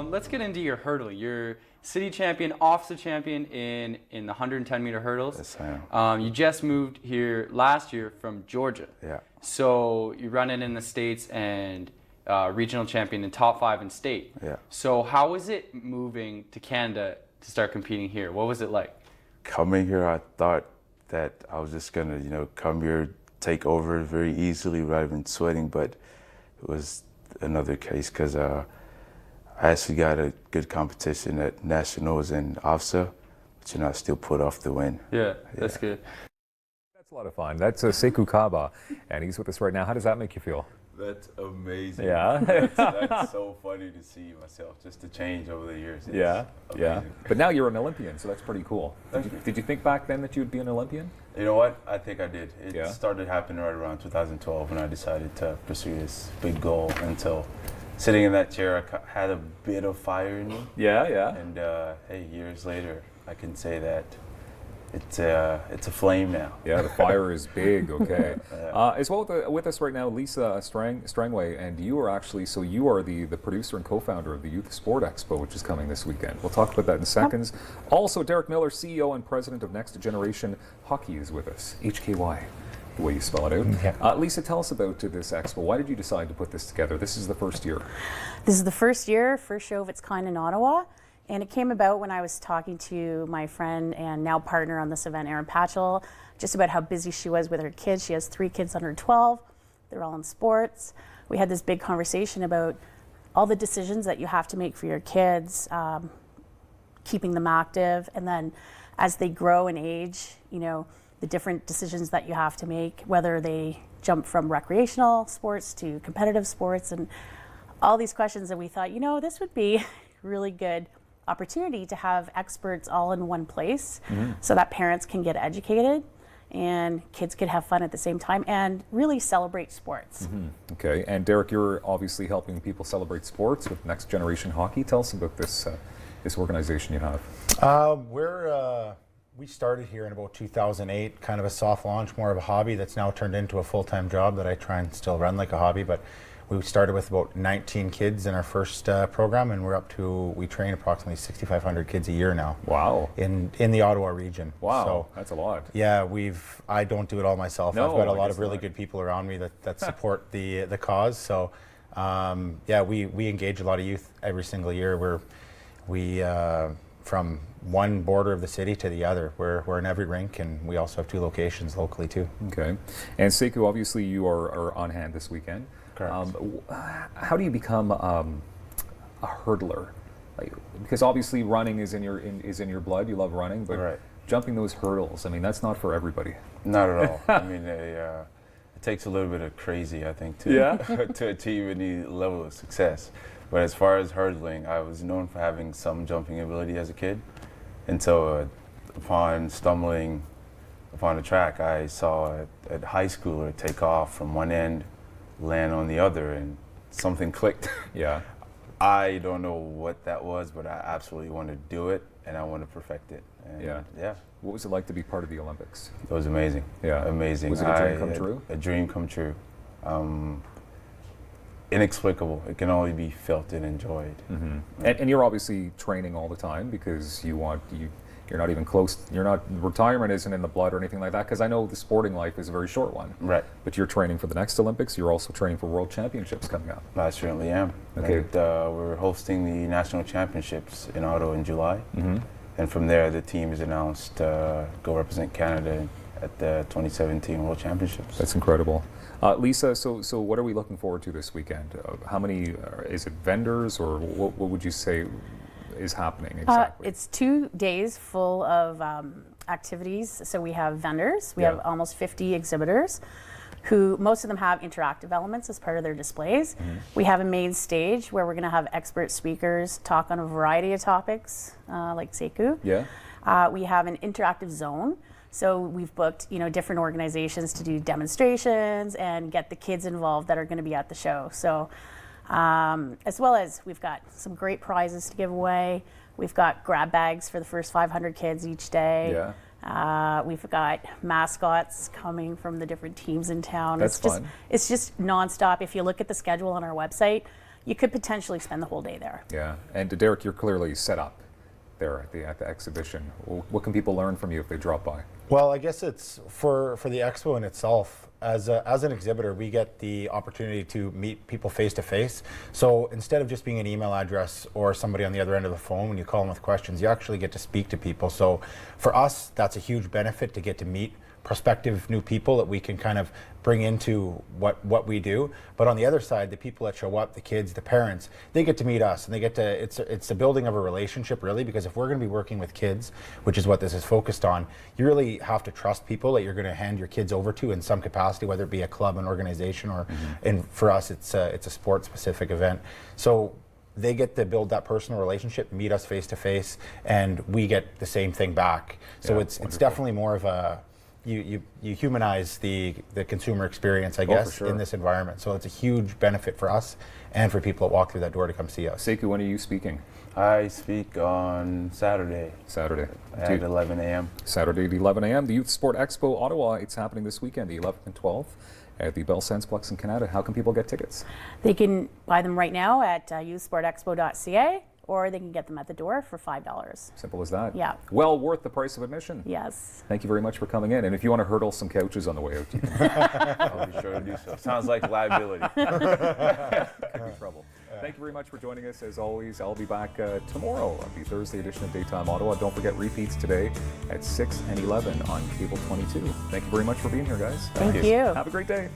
let's get into your hurdling. You're city champion, officer champion in the 110 meter hurdles. Yes, I am. You just moved here last year from Georgia. Yeah. So you're running in the States and regional champion and top 5 in state. Yeah. So how was it moving to Canada to start competing here? What was it like? Coming here, I thought that I was just gonna, come here, take over very easily without even sweating, but it was another case because I actually got a good competition at nationals and OFSA, but I still put off the win. Yeah, that's good. That's a lot of fun. That's Sekou Kaba, and he's with us right now. How does that make you feel? That's amazing. Yeah. that's so funny to see myself, just to change over the years. It's yeah. amazing. But now you're an Olympian, so that's pretty cool. Thank you. Did you think back then that you'd be an Olympian? You know what? I think I did. It Yeah. started happening right around 2012 when I decided to pursue this big goal. Until sitting in that chair, I had a bit of fire in me. Yeah. And hey, years later, I can say that it's a flame now. Yeah, the fire is big. Okay. As well with us right now, Lisa Strangway, and you are actually the producer and co-founder of the Youth Sport Expo, which is coming this weekend. We'll talk about that in seconds. Also, Derek Miller, CEO and president of Next Generation HKY, is with us. HKY, the way you spell it out. Yeah. Lisa, tell us about this expo. Why did you decide to put this together? This is the first year. This is the first show of its kind in Ottawa. And it came about when I was talking to my friend and now partner on this event, Erin Patchell, just about how busy she was with her kids. She has 3 kids under 12. They're all in sports. We had this big conversation about all the decisions that you have to make for your kids, keeping them active, and then as they grow in age, the different decisions that you have to make, whether they jump from recreational sports to competitive sports, and all these questions. And we thought, this would be really good opportunity to have experts all in one place so that parents can get educated and kids could have fun at the same time and really celebrate sports. Okay, and Derek, you're obviously helping people celebrate sports with Next Generation HKY. Tell us about this organization you have. We started here in about 2008, kind of a soft launch, more of a hobby that's now turned into a full-time job that I try and still run like a hobby. But we started with about 19 kids in our first program, and we train approximately 6,500 kids a year now. Wow. In the Ottawa region. Wow, so, that's a lot. Yeah, I don't do it all myself. No, I've got a lot guess of really not. good people around me that support the cause. So we engage a lot of youth every single year. We from one border of the city to the other. We're in every rink, and we also have 2 locations locally too. Okay. And Sekou, obviously you are on hand this weekend. Correct. How do you become a hurdler? Because obviously running is in your blood. You love running, but Right. jumping those hurdles, that's not for everybody. Not at all. I mean, it takes a little bit of crazy, I think, to achieve any level of success. But as far as hurdling, I was known for having some jumping ability as a kid. And so upon stumbling upon the track, I saw a high schooler take off from one end, land on the other, and something clicked. Yeah. I don't know what that was, but I absolutely want to do it, and I want to perfect it. And Yeah. What was it like to be part of the Olympics? It was amazing. Yeah. Amazing. Was it a dream come true? A dream come true. Inexplicable. It can only be felt and enjoyed. And you're obviously training all the time because you're not even close. Retirement isn't in the blood or anything like that, because I know the sporting life is a very short one. Right. But you're training for the next Olympics. You're also training for World Championships coming up. I certainly am. Okay. And, we're hosting the National Championships in Ottawa in July. And from there, the team is announced to go represent Canada at the 2017 World Championships. That's incredible. Lisa, so what are we looking forward to this weekend? How many, is it vendors, or what would you say is happening exactly? It's 2 days full of activities. So we have vendors. We have almost 50 exhibitors who most of them have interactive elements as part of their displays. We have a main stage where we're going to have expert speakers talk on a variety of topics like Sekou. Yeah. We have an interactive zone. So we've booked, different organizations to do demonstrations and get the kids involved that are going to be at the show. So as well as we've got some great prizes to give away. We've got grab bags for the first 500 kids each day. Yeah. We've got mascots coming from the different teams in town. That's fun. It's just nonstop. If you look at the schedule on our website, you could potentially spend the whole day there. Yeah, and Derek, you're clearly set up there at the exhibition. What can people learn from you if they drop by? Well, I guess it's for the expo in itself. As an exhibitor, we get the opportunity to meet people face to face. So instead of just being an email address or somebody on the other end of the phone when you call them with questions, you actually get to speak to people. So for us, that's a huge benefit to get to meet prospective new people that we can kind of bring into what we do. But on the other side, the people that show up, the kids, the parents, they get to meet us, and they get to, it's the building of a relationship, really, because if we're going to be working with kids, which is what this is focused on, you really have to trust people that you're going to hand your kids over to in some capacity, whether it be a club, an organization, or and for us it's a sport specific event. So they get to build that personal relationship, meet us face to face, and we get the same thing back. So it's definitely more of a, you humanize the consumer experience, I guess, in this environment. So it's a huge benefit for us and for people that walk through that door to come see us. Sekou, when are you speaking? I speak on Saturday. Saturday. At 11 a.m. Saturday at 11 a.m. The Youth Sport Expo, Ottawa. It's happening this weekend, the 11th and 12th, at the Bell Sensplex in Canada. How can people get tickets? They can buy them right now at youthsportexpo.ca, or they can get them at the door for $5. Simple as that. Yeah. Well worth the price of admission. Yes. Thank you very much for coming in. And if you want to hurdle some couches on the way out, you can. I'll be sure to do so. Sounds like liability. Could be trouble. Thank you very much for joining us. As always, I'll be back tomorrow on the Thursday edition of Daytime Ottawa. Don't forget repeats today at 6 and 11 on Cable 22. Thank you very much for being here, guys. Thank you. Have a great day.